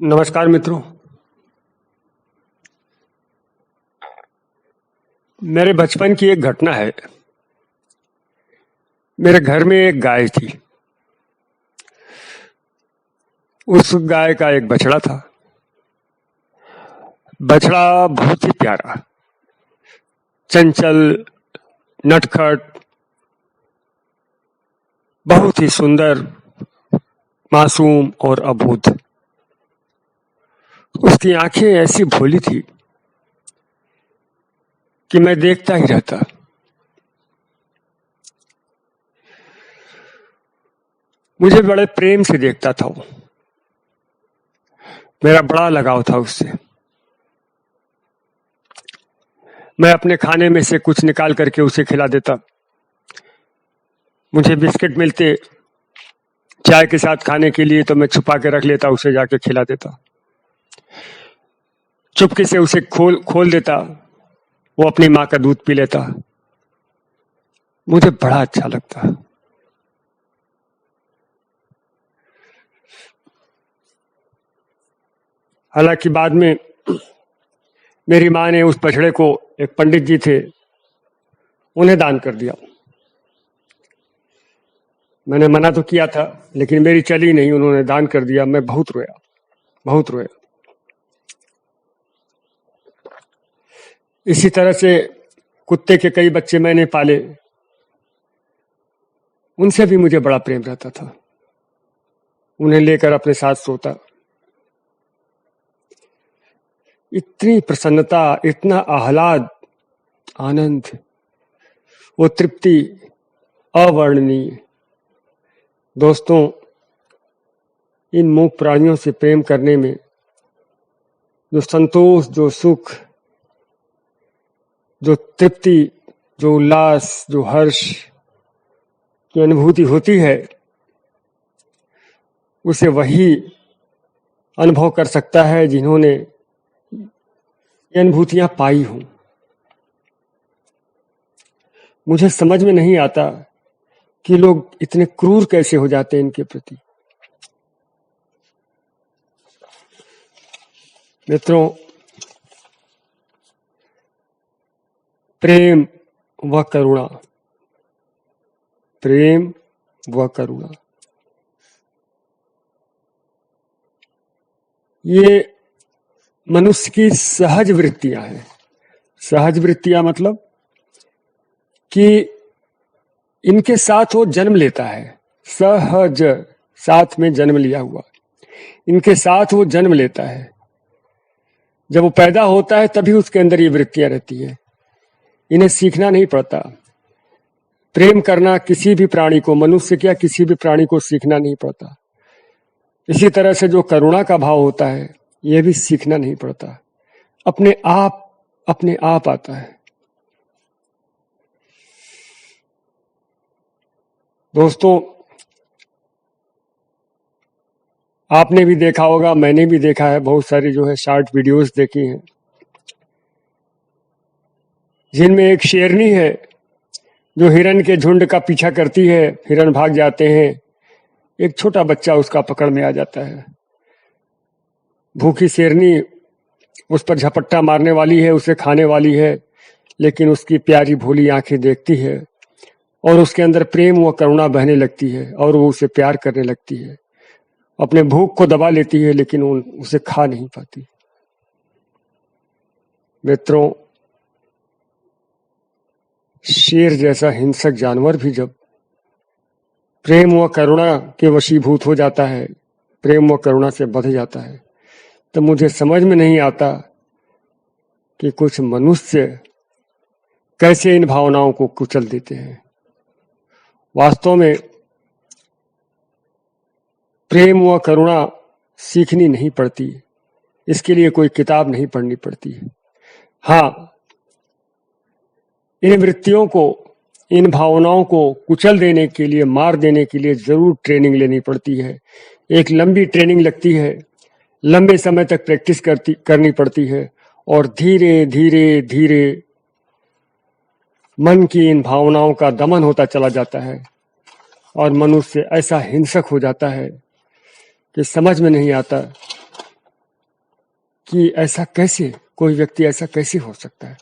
नमस्कार मित्रों। मेरे बचपन की एक घटना है। मेरे घर में एक गाय थी। उस गाय का एक बछड़ा था। बछड़ा बहुत ही प्यारा, चंचल, नटखट, बहुत ही सुंदर, मासूम और अबूझ। उसकी आंखें ऐसी भोली थी कि मैं देखता ही रहता। मुझे बड़े प्रेम से देखता था वो। मेरा बड़ा लगाव था उससे। मैं अपने खाने में से कुछ निकाल करके उसे खिला देता। मुझे बिस्किट मिलते चाय के साथ खाने के लिए तो मैं छुपा के रख लेता, उसे जाके खिला देता। चुपके से उसे खोल देता, वो अपनी माँ का दूध पी लेता। मुझे बड़ा अच्छा लगता। हालांकि बाद में मेरी माँ ने उस बछड़े को, एक पंडित जी थे, उन्हें दान कर दिया। मैंने मना तो किया था, लेकिन मेरी चली नहीं, उन्होंने दान कर दिया। मैं बहुत रोया, बहुत रोया। इसी तरह से कुत्ते के कई बच्चे मैंने पाले, उनसे भी मुझे बड़ा प्रेम रहता था। उन्हें लेकर अपने साथ सोता। इतनी प्रसन्नता, इतना आह्लाद, आनंद, वो तृप्ति अवर्णनीय। दोस्तों, इन मूक प्राणियों से प्रेम करने में जो संतोष, जो सुख, जो तृप्ति, जो उल्लास, जो हर्ष की अनुभूति होती है, उसे वही अनुभव कर सकता है जिन्होंने ये अनुभूतियां पाई हों। मुझे समझ में नहीं आता कि लोग इतने क्रूर कैसे हो जाते हैं इनके प्रति। मित्रों, प्रेम व करुणा, प्रेम व करुणा, ये मनुष्य की सहज वृत्तियां हैं। सहज वृत्तियां मतलब कि इनके साथ वो जन्म लेता है। सहज, साथ में जन्म लिया हुआ, इनके साथ वो जन्म लेता है। जब वो पैदा होता है तभी उसके अंदर ये वृत्तियां रहती है। इन्हें सीखना नहीं पड़ता। प्रेम करना किसी भी प्राणी को, मनुष्य क्या किसी भी प्राणी को सीखना नहीं पड़ता। इसी तरह से जो करुणा का भाव होता है, यह भी सीखना नहीं पड़ता, अपने आप आता है। दोस्तों, आपने भी देखा होगा, मैंने भी देखा है, बहुत सारी जो है शॉर्ट वीडियोस देखी हैं, जिनमें एक शेरनी है जो हिरन के झुंड का पीछा करती है। हिरन भाग जाते हैं, एक छोटा बच्चा उसका पकड़ में आ जाता है। भूखी शेरनी उस पर झपट्टा मारने वाली है, उसे खाने वाली है, लेकिन उसकी प्यारी भोली आंखें देखती है और उसके अंदर प्रेम व करुणा बहने लगती है और वो उसे प्यार करने लगती है। अपने भूख को दबा लेती है, लेकिन उसे खा नहीं पाती। मित्रों, शेर जैसा हिंसक जानवर भी जब प्रेम व करुणा के वशीभूत हो जाता है, प्रेम व करुणा से बंध जाता है, तो मुझे समझ में नहीं आता कि कुछ मनुष्य कैसे इन भावनाओं को कुचल देते हैं। वास्तव में प्रेम व करुणा सीखनी नहीं पड़ती, इसके लिए कोई किताब नहीं पढ़नी पड़ती। हाँ, इन वृत्तियों को, इन भावनाओं को कुचल देने के लिए, मार देने के लिए जरूर ट्रेनिंग लेनी पड़ती है। एक लंबी ट्रेनिंग लगती है, लंबे समय तक प्रैक्टिस करनी पड़ती है, और धीरे धीरे धीरे मन की इन भावनाओं का दमन होता चला जाता है और मनुष्य ऐसा हिंसक हो जाता है कि समझ में नहीं आता कि ऐसा कैसे, कोई व्यक्ति ऐसा कैसे हो सकता है।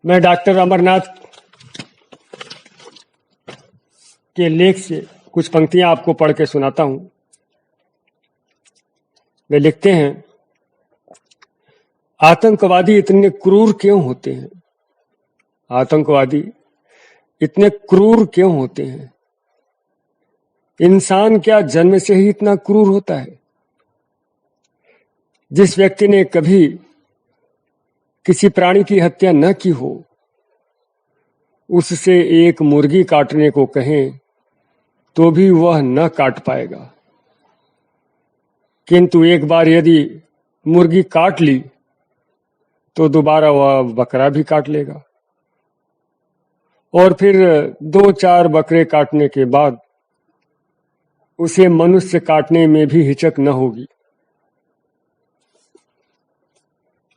मैं डॉक्टर अमरनाथ के लेख से कुछ पंक्तियां आपको पढ़ के सुनाता हूं। वे लिखते हैं, आतंकवादी इतने क्रूर क्यों होते हैं? आतंकवादी इतने क्रूर क्यों होते हैं? इंसान क्या जन्म से ही इतना क्रूर होता है? जिस व्यक्ति ने कभी किसी प्राणी की हत्या न की हो, उससे एक मुर्गी काटने को कहें तो भी वह न काट पाएगा, किंतु एक बार यदि मुर्गी काट ली तो दोबारा वह बकरा भी काट लेगा, और फिर 2-4 बकरे काटने के बाद उसे मनुष्य काटने में भी हिचक न होगी।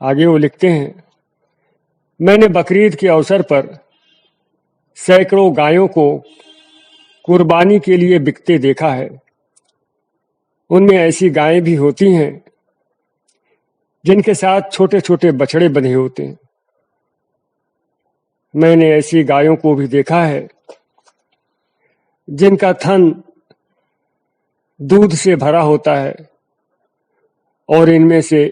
आगे वो लिखते हैं, मैंने बकरीद के अवसर पर सैकड़ों गायों को कुर्बानी के लिए बिकते देखा है। उनमें ऐसी गायें भी होती हैं जिनके साथ छोटे छोटे बछड़े बंधे होते हैं। मैंने ऐसी गायों को भी देखा है जिनका थन दूध से भरा होता है, और इनमें से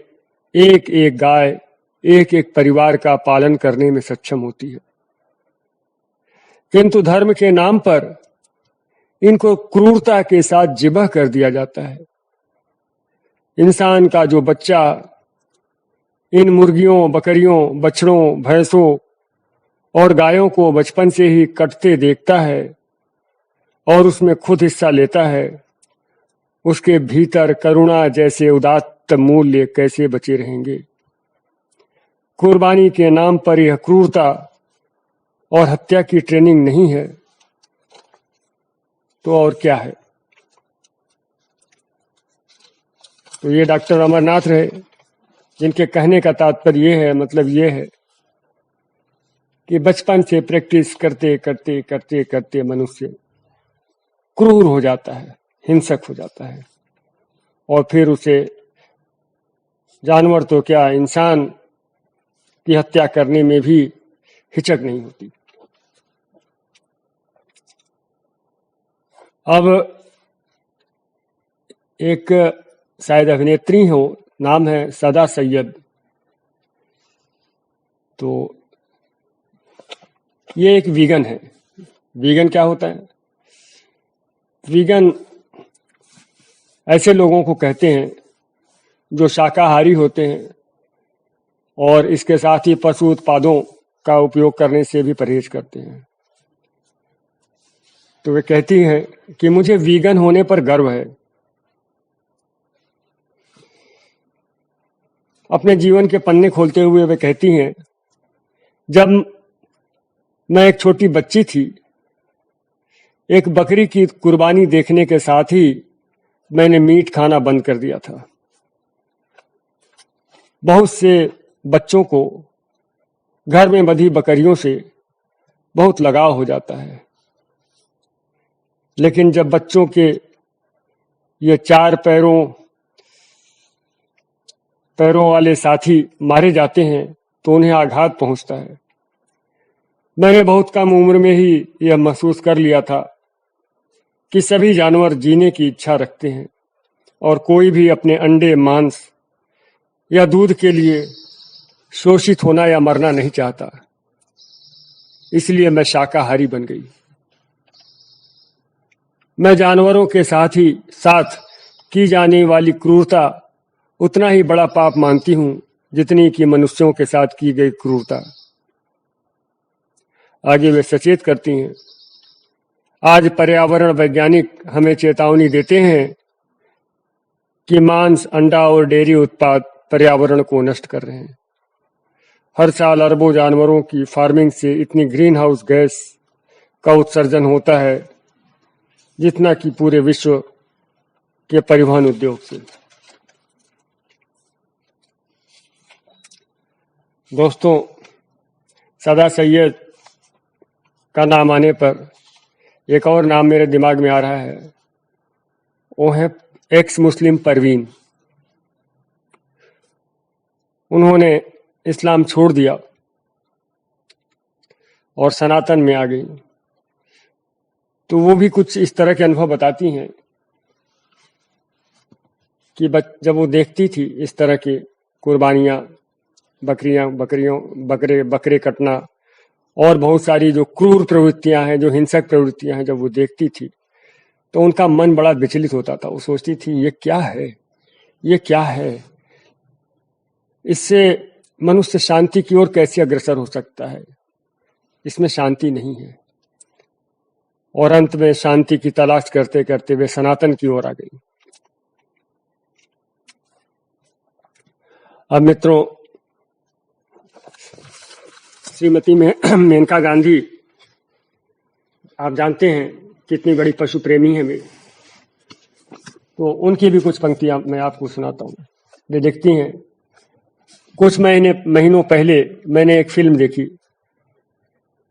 एक एक गाय एक एक परिवार का पालन करने में सक्षम होती है, किंतु धर्म के नाम पर इनको क्रूरता के साथ जिबह कर दिया जाता है। इंसान का जो बच्चा इन मुर्गियों, बकरियों, बछड़ों, भैंसों और गायों को बचपन से ही कटते देखता है और उसमें खुद हिस्सा लेता है, उसके भीतर करुणा जैसे उदात्त मूल्य कैसे बचे रहेंगे? कुर्बानी के नाम पर यह क्रूरता और हत्या की ट्रेनिंग नहीं है तो और क्या है? तो ये डॉक्टर अमरनाथ रहे, जिनके कहने का तात्पर्य ये है, मतलब ये है कि बचपन से प्रैक्टिस करते करते करते करते मनुष्य क्रूर हो जाता है, हिंसक हो जाता है, और फिर उसे जानवर तो क्या, इंसान की हत्या करने में भी हिचक नहीं होती। अब एक शायद अभिनेत्री हो, नाम है सदा सैयद। तो ये एक वीगन है। वीगन क्या होता है? वीगन ऐसे लोगों को कहते हैं जो शाकाहारी होते हैं और इसके साथ ही पशु उत्पादों का उपयोग करने से भी परहेज करते हैं। तो वे कहती हैं कि मुझे वीगन होने पर गर्व है। अपने जीवन के पन्ने खोलते हुए वे कहती हैं, जब मैं एक छोटी बच्ची थी, एक बकरी की कुर्बानी देखने के साथ ही मैंने मीट खाना बंद कर दिया था। बहुत से बच्चों को घर में बंधी बकरियों से बहुत लगाव हो जाता है, लेकिन जब बच्चों के ये 4 पैरों वाले साथी मारे जाते हैं तो उन्हें आघात पहुंचता है। मैंने बहुत कम उम्र में ही यह महसूस कर लिया था कि सभी जानवर जीने की इच्छा रखते हैं और कोई भी अपने अंडे, मांस या दूध के लिए शोषित होना या मरना नहीं चाहता। इसलिए मैं शाकाहारी बन गई। मैं जानवरों के साथ की जाने वाली क्रूरता उतना ही बड़ा पाप मानती हूं जितनी कि मनुष्यों के साथ की गई क्रूरता। आगे वे सचेत करती हैं, आज पर्यावरण वैज्ञानिक हमें चेतावनी देते हैं कि मांस, अंडा और डेयरी उत्पाद पर्यावरण को नष्ट कर रहे हैं। हर साल अरबों जानवरों की फार्मिंग से इतनी ग्रीन हाउस गैस का उत्सर्जन होता है जितना कि पूरे विश्व के परिवहन उद्योग से। दोस्तों, सदा सैयद का नाम आने पर एक और नाम मेरे दिमाग में आ रहा है, वो है एक्स मुस्लिम परवीन, उन्होंने इस्लाम छोड़ दिया और सनातन में आ गई। तो वो भी कुछ इस तरह के अनुभव बताती हैं कि जब वो देखती थी इस तरह की कुर्बानियां, बकरे कटना और बहुत सारी जो क्रूर प्रवृत्तियां हैं, जो हिंसक प्रवृत्तियां हैं, जब वो देखती थी तो उनका मन बड़ा विचलित होता था। वो सोचती थी ये क्या है, ये क्या है, इससे मनुष्य शांति की ओर कैसे अग्रसर हो सकता है, इसमें शांति नहीं है। और अंत में शांति की तलाश करते करते वे सनातन की ओर आ गई। अब मित्रों, श्रीमती मेनका गांधी, आप जानते हैं कितनी बड़ी पशु प्रेमी है वे। तो उनकी भी कुछ पंक्तियां मैं आपको सुनाता हूं। वे लिखती हैं, कुछ महीनों पहले मैंने एक फिल्म देखी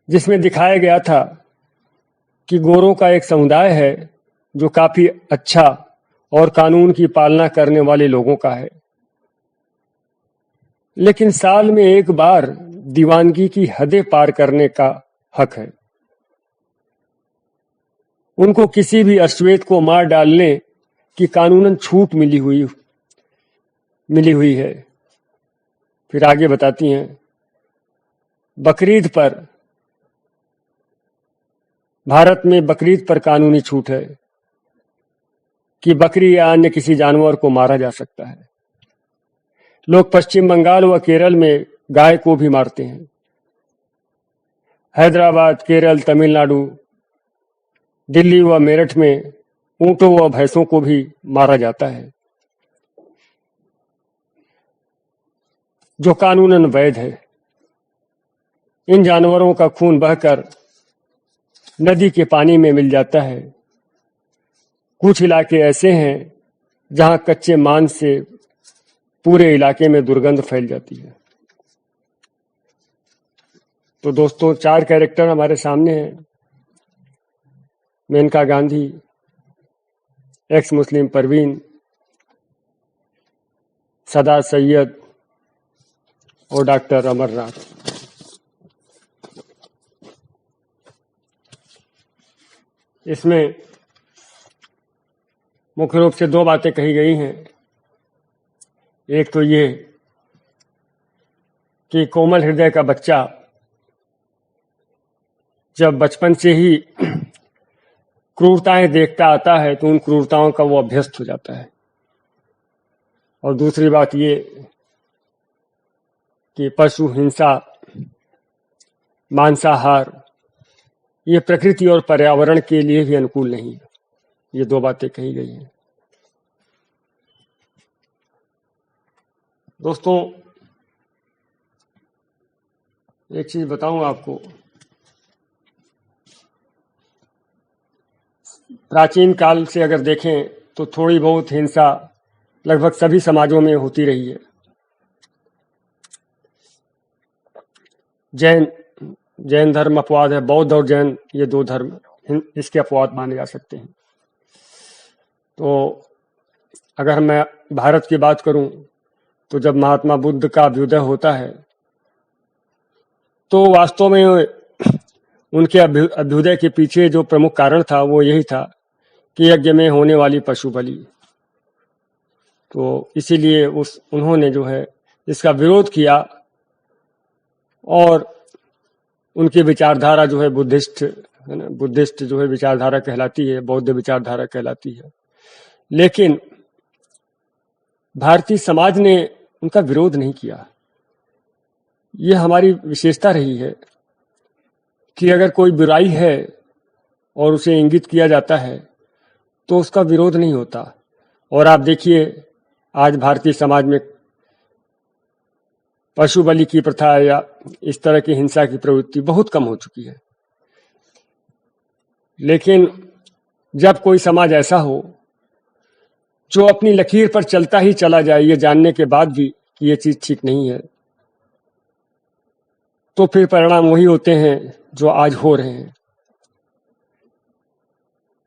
जिसमें दिखाया गया था कि गोरों का एक समुदाय है जो काफी अच्छा और कानून की पालना करने वाले लोगों का है, लेकिन साल में एक बार दीवानगी की हदें पार करने का हक है। उनको किसी भी अश्वेत को मार डालने की कानूनन छूट मिली हुई है। फिर आगे बताती हैं, भारत में बकरीद पर कानूनी छूट है कि बकरी या अन्य किसी जानवर को मारा जा सकता है। लोग पश्चिम बंगाल व केरल में गाय को भी मारते हैं। हैदराबाद, केरल, तमिलनाडु, दिल्ली व मेरठ में ऊंटों व भैंसों को भी मारा जाता है, जो कानूनन वैध है। इन जानवरों का खून बहकर नदी के पानी में मिल जाता है। कुछ इलाके ऐसे हैं जहां कच्चे मांस से पूरे इलाके में दुर्गंध फैल जाती है। तो दोस्तों, 4 कैरेक्टर हमारे सामने हैं। मेनका गांधी, एक्स मुस्लिम परवीन, सदा सैयद और डॉक्टर अमरनाथ। इसमें मुख्य रूप से 2 बातें कही गई हैं। एक तो ये कि कोमल हृदय का बच्चा जब बचपन से ही क्रूरताएं देखता आता है तो उन क्रूरताओं का वो अभ्यस्त हो जाता है। और दूसरी बात ये कि पशु हिंसा, मांसाहार, ये प्रकृति और पर्यावरण के लिए भी अनुकूल नहीं है। ये 2 बातें कही गई हैं। दोस्तों, एक चीज बताऊं आपको, प्राचीन काल से अगर देखें तो थोड़ी बहुत हिंसा लगभग सभी समाजों में होती रही है। जैन धर्म अपवाद है, बौद्ध और जैन ये 2 धर्म इसके अपवाद माने जा सकते हैं। तो अगर मैं भारत की बात करूं तो जब महात्मा बुद्ध का अभ्युदय होता है तो वास्तव में उनके अभ्युदय के पीछे जो प्रमुख कारण था वो यही था कि यज्ञ में होने वाली पशु बलि। तो इसीलिए उन्होंने जो है इसका विरोध किया और उनकी विचारधारा जो है बुद्धिस्ट है ना, बुद्धिस्ट जो है विचारधारा कहलाती है, बौद्ध विचारधारा कहलाती है। लेकिन भारतीय समाज ने उनका विरोध नहीं किया। ये हमारी विशेषता रही है कि अगर कोई बुराई है और उसे इंगित किया जाता है तो उसका विरोध नहीं होता। और आप देखिए, आज भारतीय समाज में पशु बलि की प्रथा या इस तरह की हिंसा की प्रवृत्ति बहुत कम हो चुकी है। लेकिन जब कोई समाज ऐसा हो जो अपनी लकीर पर चलता ही चला जाए, ये जानने के बाद भी कि ये चीज ठीक नहीं है, तो फिर परिणाम वही होते हैं जो आज हो रहे हैं।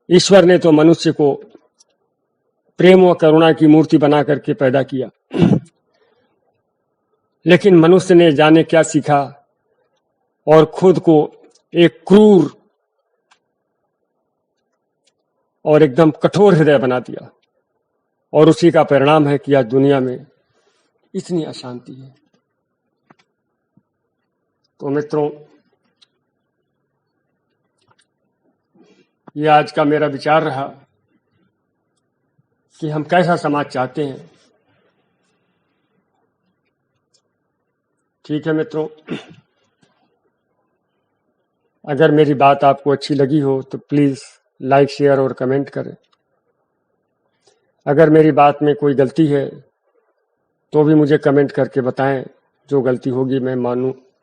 ईश्वर ने तो मनुष्य को प्रेम व करुणा की मूर्ति बना करके पैदा किया। लेकिन मनुष्य ने जाने क्या सीखा और खुद को एक क्रूर और एकदम कठोर हृदय बना दिया, और उसी का परिणाम है कि आज दुनिया में इतनी अशांति है। तो मित्रों, ये आज का मेरा विचार रहा कि हम कैसा समाज चाहते हैं। ठीक है मित्रों, अगर मेरी बात आपको अच्छी लगी हो तो प्लीज लाइक, शेयर और कमेंट करें। अगर मेरी बात में कोई गलती है तो भी मुझे कमेंट करके बताएं। जो गलती होगी मैं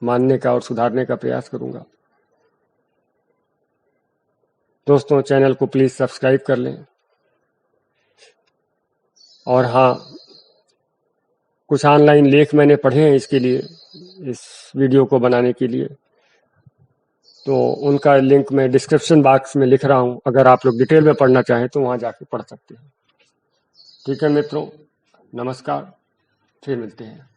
मानने का और सुधारने का प्रयास करूंगा। दोस्तों, चैनल को प्लीज सब्सक्राइब कर लें। और हाँ, कुछ ऑनलाइन लेख मैंने पढ़े हैं इसके लिए, इस वीडियो को बनाने के लिए, तो उनका लिंक मैं डिस्क्रिप्शन बॉक्स में लिख रहा हूं। अगर आप लोग डिटेल में पढ़ना चाहें तो वहां जाके पढ़ सकते हैं। ठीक है मित्रों, नमस्कार, फिर मिलते हैं।